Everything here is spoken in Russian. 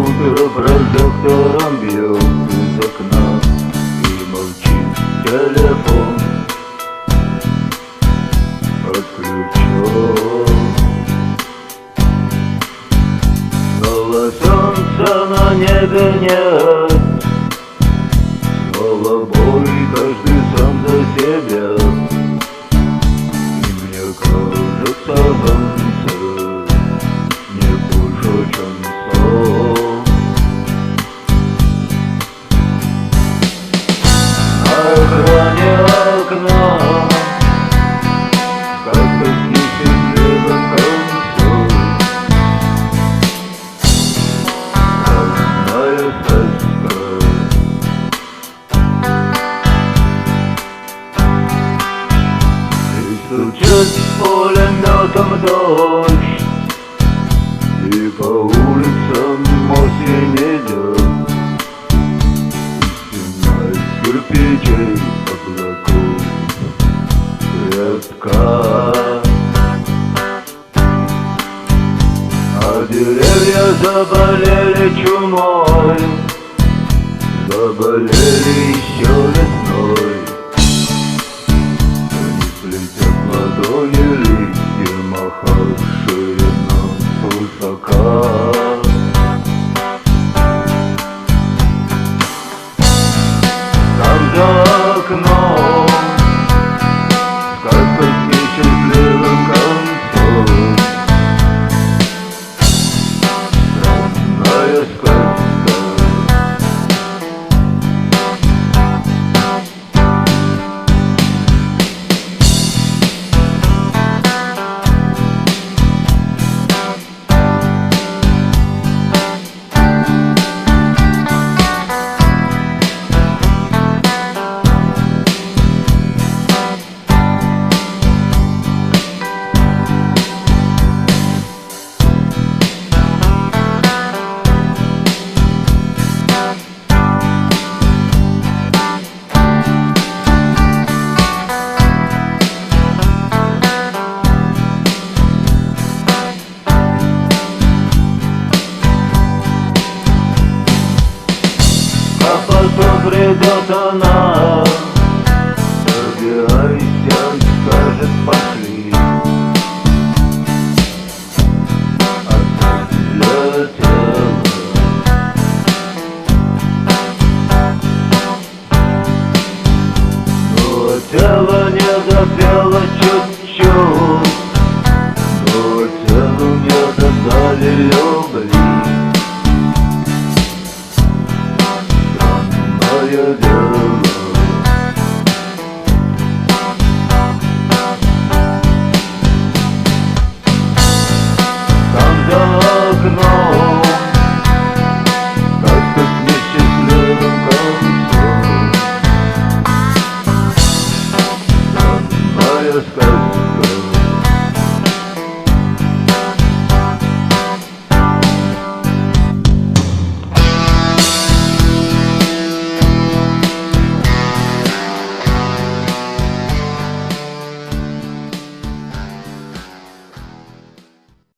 Утро прожектором бьет из окна, и молчит телефон отключен. Снова солнца на небе нет, снова бой, каждый сам за себя. И мне кажется, солнце не хуже, чем сон. На экране окна сказка с несчастливым концом. Родная сказка. И стучит пулеметом дождь, и по улицам осень идет. Стена из кирпичей, облаков редка, а деревья заболели чумой, заболели еще весной. Летят ладони листья, махавшие нам свысока. Там за окном сказка с несчастливым концом. Родная сказка. Потом придет она, собирайся, скажет, пошли. Оставь для тела. Но тело не допело чуть-чуть, но телу не додали любви.